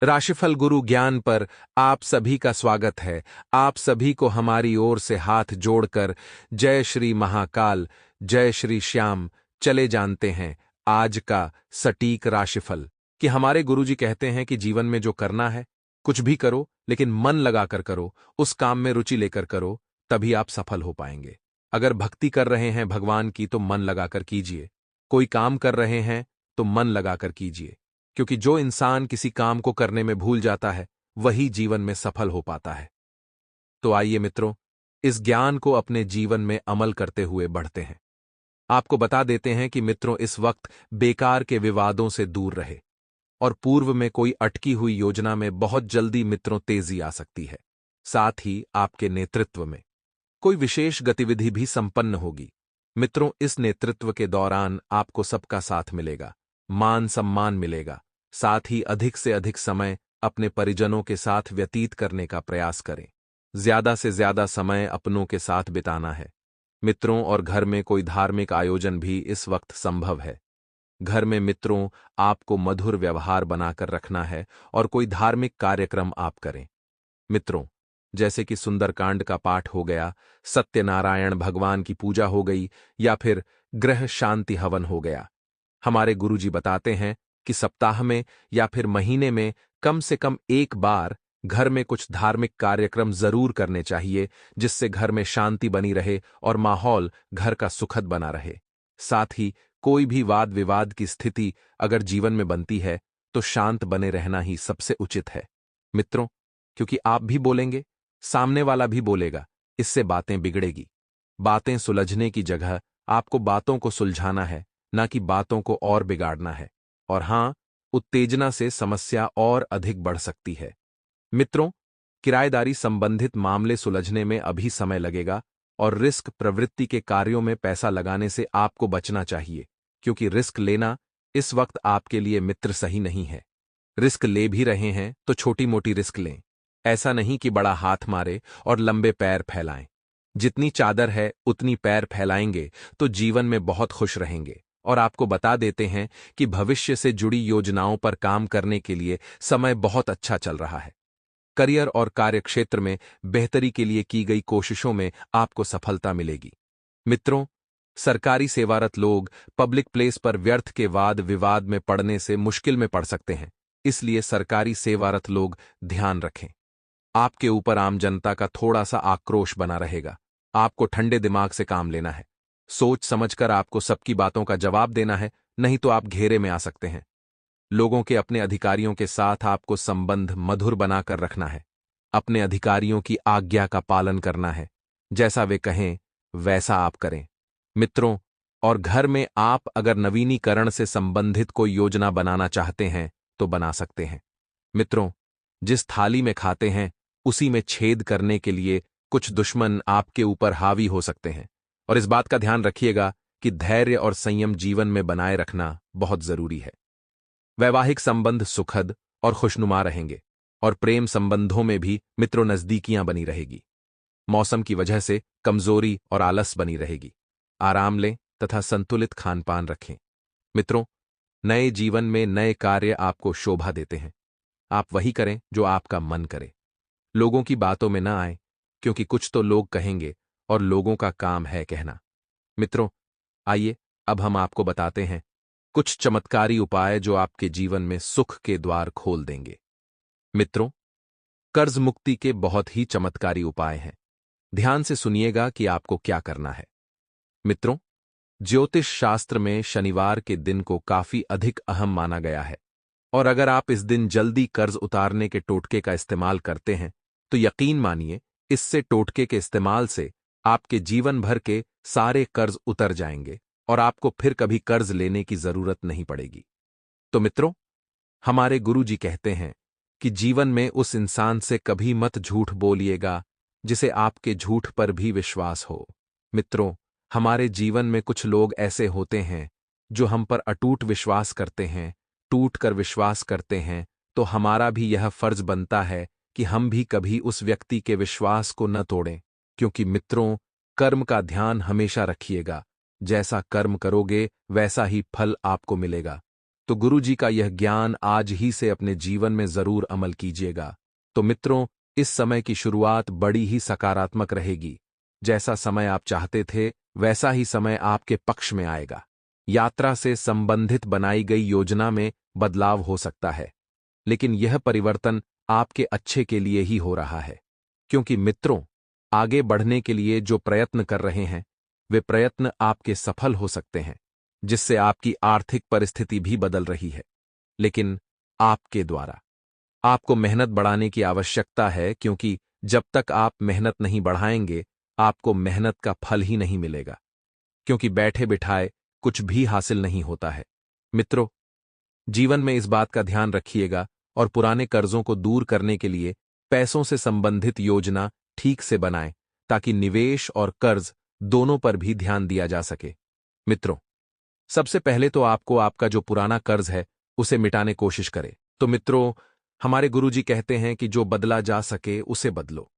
राशिफल गुरु ज्ञान पर आप सभी का स्वागत है। आप सभी को हमारी ओर से हाथ जोड़कर जय श्री महाकाल, जय श्री श्याम। चले जानते हैं आज का सटीक राशिफल कि हमारे गुरुजी कहते हैं कि जीवन में जो करना है, कुछ भी करो लेकिन मन लगाकर करो, उस काम में रुचि लेकर करो, तभी आप सफल हो पाएंगे। अगर भक्ति कर रहे हैं भगवान की तो मन लगाकर कीजिए। कोई काम कर रहे हैं तो मन लगाकर कीजिए, क्योंकि जो इंसान किसी काम को करने में भूल जाता है वही जीवन में सफल हो पाता है। तो आइए मित्रों, इस ज्ञान को अपने जीवन में अमल करते हुए बढ़ते हैं। आपको बता देते हैं कि मित्रों, इस वक्त बेकार के विवादों से दूर रहे और पूर्व में कोई अटकी हुई योजना में बहुत जल्दी मित्रों तेजी आ सकती है। साथ ही आपके नेतृत्व में कोई विशेष गतिविधि भी संपन्न होगी। मित्रों, इस नेतृत्व के दौरान आपको सबका साथ मिलेगा, मान सम्मान मिलेगा। साथ ही अधिक से अधिक समय अपने परिजनों के साथ व्यतीत करने का प्रयास करें। ज्यादा से ज्यादा समय अपनों के साथ बिताना है। मित्रों, और घर में कोई धार्मिक आयोजन भी इस वक्त संभव है। घर में मित्रों आपको मधुर व्यवहार बनाकर रखना है और कोई धार्मिक कार्यक्रम आप करें। मित्रों, जैसे कि सुंदरकांड का पाठ हो गया, सत्यनारायण भगवान की पूजा हो गई या फिर ग्रह शांति हवन हो गया। हमारे गुरुजी बताते हैं कि सप्ताह में या फिर महीने में कम से कम एक बार घर में कुछ धार्मिक कार्यक्रम जरूर करने चाहिए, जिससे घर में शांति बनी रहे और माहौल घर का सुखद बना रहे। साथ ही कोई भी वाद विवाद की स्थिति अगर जीवन में बनती है तो शांत बने रहना ही सबसे उचित है। मित्रों, क्योंकि आप भी बोलेंगे, सामने वाला भी बोलेगा, इससे बातें बिगड़ेगी। बातें सुलझने की जगह आपको बातों को सुलझाना है, ना कि बातों को और बिगाड़ना है। और हां, उत्तेजना से समस्या और अधिक बढ़ सकती है। मित्रों, किराएदारी संबंधित मामले सुलझने में अभी समय लगेगा और रिस्क प्रवृत्ति के कार्यों में पैसा लगाने से आपको बचना चाहिए, क्योंकि रिस्क लेना इस वक्त आपके लिए मित्र सही नहीं है। रिस्क ले भी रहे हैं तो छोटी मोटी रिस्क लें। ऐसा नहीं कि बड़ा हाथ मारे और लंबे पैर फैलाएं। जितनी चादर है उतनी पैर फैलाएंगे तो जीवन में बहुत खुश रहेंगे। और आपको बता देते हैं कि भविष्य से जुड़ी योजनाओं पर काम करने के लिए समय बहुत अच्छा चल रहा है। करियर और कार्यक्षेत्र में बेहतरी के लिए की गई कोशिशों में आपको सफलता मिलेगी। मित्रों, सरकारी सेवारत लोग पब्लिक प्लेस पर व्यर्थ के वाद विवाद में पड़ने से मुश्किल में पड़ सकते हैं, इसलिए सरकारी सेवारत लोग ध्यान रखें। आपके ऊपर आम जनता का थोड़ा सा आक्रोश बना रहेगा। आपको ठंडे दिमाग से काम लेना है। सोच समझकर आपको सबकी बातों का जवाब देना है, नहीं तो आप घेरे में आ सकते हैं। लोगों के अपने अधिकारियों के साथ आपको संबंध मधुर बनाकर रखना है। अपने अधिकारियों की आज्ञा का पालन करना है। जैसा वे कहें वैसा आप करें। मित्रों, और घर में आप अगर नवीनीकरण से संबंधित कोई योजना बनाना चाहते हैं तो बना सकते हैं। मित्रों, जिस थाली में खाते हैं उसी में छेद करने के लिए कुछ दुश्मन आपके ऊपर हावी हो सकते हैं। और इस बात का ध्यान रखिएगा कि धैर्य और संयम जीवन में बनाए रखना बहुत जरूरी है। वैवाहिक संबंध सुखद और खुशनुमा रहेंगे और प्रेम संबंधों में भी मित्रों नजदीकियां बनी रहेगी। मौसम की वजह से कमजोरी और आलस बनी रहेगी। आराम लें तथा संतुलित खानपान रखें। मित्रों, नए जीवन में नए कार्य आपको शोभा देते हैं। आप वही करें जो आपका मन करे। लोगों की बातों में न आए, क्योंकि कुछ तो लोग कहेंगे और लोगों का काम है कहना। मित्रों, आइए अब हम आपको बताते हैं कुछ चमत्कारी उपाय जो आपके जीवन में सुख के द्वार खोल देंगे। मित्रों, कर्ज मुक्ति के बहुत ही चमत्कारी उपाय हैं। ध्यान से सुनिएगा कि आपको क्या करना है। मित्रों, ज्योतिष शास्त्र में शनिवार के दिन को काफी अधिक अहम माना गया है और अगर आप इस दिन जल्दी कर्ज उतारने के टोटके का इस्तेमाल करते हैं तो यकीन मानिए, इससे टोटके के इस्तेमाल से आपके जीवन भर के सारे कर्ज उतर जाएंगे और आपको फिर कभी कर्ज लेने की जरूरत नहीं पड़ेगी। तो मित्रों, हमारे गुरुजी कहते हैं कि जीवन में उस इंसान से कभी मत झूठ बोलिएगा जिसे आपके झूठ पर भी विश्वास हो। मित्रों, हमारे जीवन में कुछ लोग ऐसे होते हैं जो हम पर अटूट विश्वास करते हैं, टूट कर विश्वास करते हैं, तो हमारा भी यह फर्ज बनता है कि हम भी कभी उस व्यक्ति के विश्वास को न तोड़ें। क्योंकि मित्रों, कर्म का ध्यान हमेशा रखिएगा। जैसा कर्म करोगे वैसा ही फल आपको मिलेगा। तो गुरु जी का यह ज्ञान आज ही से अपने जीवन में जरूर अमल कीजिएगा। तो मित्रों, इस समय की शुरुआत बड़ी ही सकारात्मक रहेगी। जैसा समय आप चाहते थे वैसा ही समय आपके पक्ष में आएगा। यात्रा से संबंधित बनाई गई योजना में बदलाव हो सकता है, लेकिन यह परिवर्तन आपके अच्छे के लिए ही हो रहा है। क्योंकि मित्रों, आगे बढ़ने के लिए जो प्रयत्न कर रहे हैं वे प्रयत्न आपके सफल हो सकते हैं, जिससे आपकी आर्थिक परिस्थिति भी बदल रही है। लेकिन आपके द्वारा आपको मेहनत बढ़ाने की आवश्यकता है, क्योंकि जब तक आप मेहनत नहीं बढ़ाएंगे आपको मेहनत का फल ही नहीं मिलेगा। क्योंकि बैठे बिठाए कुछ भी हासिल नहीं होता है। मित्रों, जीवन में इस बात का ध्यान रखिएगा और पुराने कर्जों को दूर करने के लिए पैसों से संबंधित योजना ठीक से बनाएं, ताकि निवेश और कर्ज दोनों पर भी ध्यान दिया जा सके। मित्रों, सबसे पहले तो आपको आपका जो पुराना कर्ज है उसे मिटाने कोशिश करें। तो मित्रों, हमारे गुरुजी कहते हैं कि जो बदला जा सके उसे बदलो,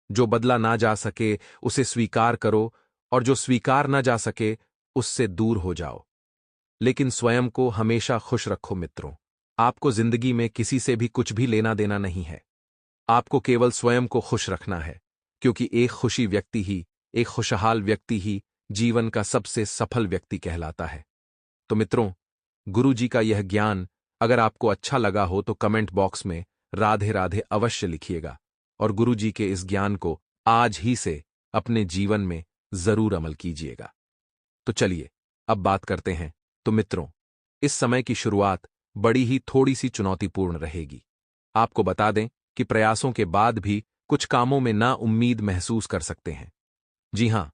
जो बदला ना जा सके उसे स्वीकार करो, और जो स्वीकार ना जा सके उससे दूर हो जाओ। लेकिन स्वयं को हमेशा खुश रखो। मित्रों, आपको जिंदगी में किसी से भी कुछ भी लेना देना नहीं है। आपको केवल स्वयं को खुश रखना है, क्योंकि एक खुशी व्यक्ति ही, एक खुशहाल व्यक्ति ही जीवन का सबसे सफल व्यक्ति कहलाता है। तो मित्रों, गुरु जी का यह ज्ञान अगर आपको अच्छा लगा हो तो कमेंट बॉक्स में राधे राधे अवश्य लिखिएगा, और गुरु जी के इस ज्ञान को आज ही से अपने जीवन में जरूर अमल कीजिएगा। तो चलिए अब बात करते हैं। तो मित्रों, इस समय की शुरुआत बड़ी ही थोड़ी सी चुनौतीपूर्ण रहेगी। आपको बता दें कि प्रयासों के बाद भी कुछ कामों में ना उम्मीद महसूस कर सकते हैं। जी हां,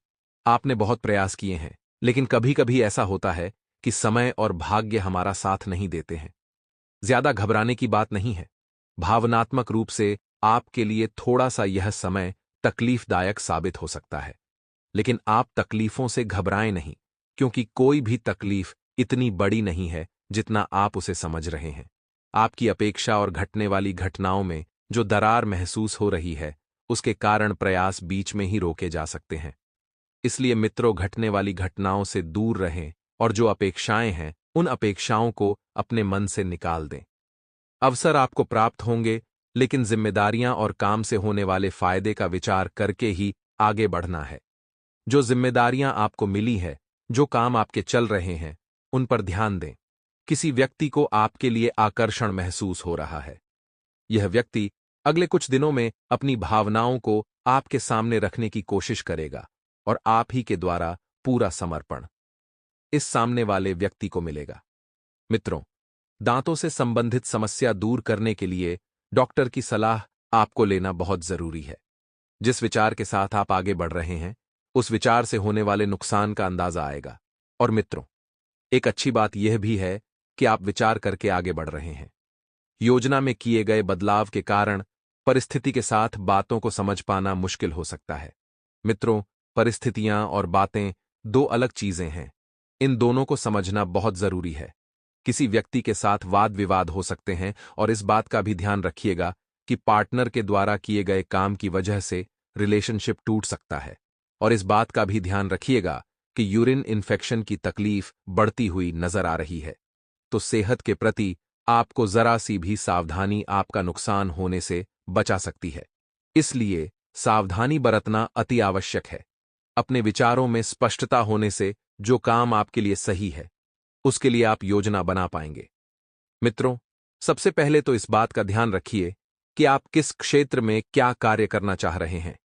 आपने बहुत प्रयास किए हैं, लेकिन कभी कभी ऐसा होता है कि समय और भाग्य हमारा साथ नहीं देते हैं। ज्यादा घबराने की बात नहीं है। भावनात्मक रूप से आपके लिए थोड़ा सा यह समय तकलीफदायक साबित हो सकता है, लेकिन आप तकलीफों से घबराएं नहीं, क्योंकि कोई भी तकलीफ इतनी बड़ी नहीं है जितना आप उसे समझ रहे हैं। आपकी अपेक्षा और घटने वाली घटनाओं में जो दरार महसूस हो रही है, उसके कारण प्रयास बीच में ही रोके जा सकते हैं। इसलिए मित्रों, घटने वाली घटनाओं से दूर रहें और जो अपेक्षाएं हैं उन अपेक्षाओं को अपने मन से निकाल दें। अवसर आपको प्राप्त होंगे, लेकिन जिम्मेदारियां और काम से होने वाले फायदे का विचार करके ही आगे बढ़ना है। जो जिम्मेदारियां आपको मिली है, जो काम आपके चल रहे हैं, उन पर ध्यान दें। किसी व्यक्ति को आपके लिए आकर्षण महसूस हो रहा है। यह व्यक्ति अगले कुछ दिनों में अपनी भावनाओं को आपके सामने रखने की कोशिश करेगा, और आप ही के द्वारा पूरा समर्पण इस सामने वाले व्यक्ति को मिलेगा। मित्रों, दांतों से संबंधित समस्या दूर करने के लिए डॉक्टर की सलाह आपको लेना बहुत जरूरी है। जिस विचार के साथ आप आगे बढ़ रहे हैं, उस विचार से होने वाले नुकसान का अंदाजा आएगा। और मित्रों, एक अच्छी बात यह भी है कि आप विचार करके आगे बढ़ रहे हैं। योजना में किए गए बदलाव के कारण परिस्थिति के साथ बातों को समझ पाना मुश्किल हो सकता है। मित्रों, परिस्थितियां और बातें दो अलग चीजें हैं। इन दोनों को समझना बहुत जरूरी है। किसी व्यक्ति के साथ वाद विवाद हो सकते हैं, और इस बात का भी ध्यान रखिएगा कि पार्टनर के द्वारा किए गए काम की वजह से रिलेशनशिप टूट सकता है। और इस बात का भी ध्यान रखिएगा कि यूरिन इन्फेक्शन की तकलीफ बढ़ती हुई नजर आ रही है। तो सेहत के प्रति आपको जरा सी भी सावधानी आपका नुकसान होने से बचा सकती है। इसलिए सावधानी बरतना अति आवश्यक है। अपने विचारों में स्पष्टता होने से जो काम आपके लिए सही है, उसके लिए आप योजना बना पाएंगे। मित्रों, सबसे पहले तो इस बात का ध्यान रखिए कि आप किस क्षेत्र में क्या कार्य करना चाह रहे हैं।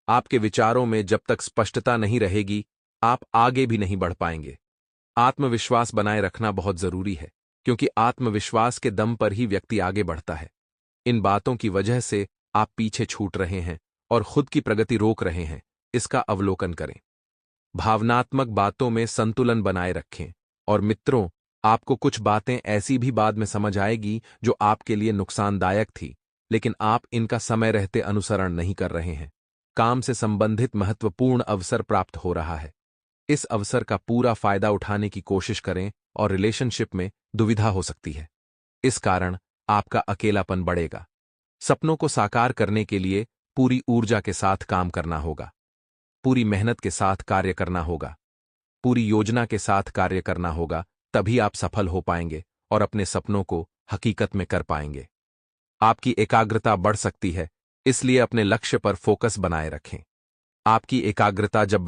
आपके विचारों में जब तक स्पष्टता नहीं रहेगी, आप आगे भी नहीं बढ़ पाएंगे। आत्मविश्वास बनाए रखना बहुत जरूरी है, क्योंकि आत्मविश्वास के दम पर ही व्यक्ति आगे बढ़ता है। इन बातों की वजह से आप पीछे छूट रहे हैं और खुद की प्रगति रोक रहे हैं, इसका अवलोकन करें। भावनात्मक बातों में संतुलन बनाए रखें। और मित्रों, आपको कुछ बातें ऐसी भी बाद में समझ आएगी जो आपके लिए नुकसानदायक थी, लेकिन आप इनका समय रहते अनुसरण नहीं कर रहे हैं। काम से संबंधित महत्वपूर्ण अवसर प्राप्त हो रहा है। इस अवसर का पूरा फायदा उठाने की कोशिश करें, और रिलेशनशिप में दुविधा हो सकती है। इस कारण आपका अकेलापन बढ़ेगा। सपनों को साकार करने के लिए पूरी ऊर्जा के साथ काम करना होगा। पूरी मेहनत के साथ कार्य करना होगा। पूरी योजना के साथ कार्य करना होगा, तभी आप सफल हो पाएंगे और अपने सपनों को हकीकत में कर पाएंगे। आपकी एकाग्रता बढ़ सकती है, इसलिए अपने लक्ष्य पर फोकस बनाए रखें। आपकी एकाग्रता जब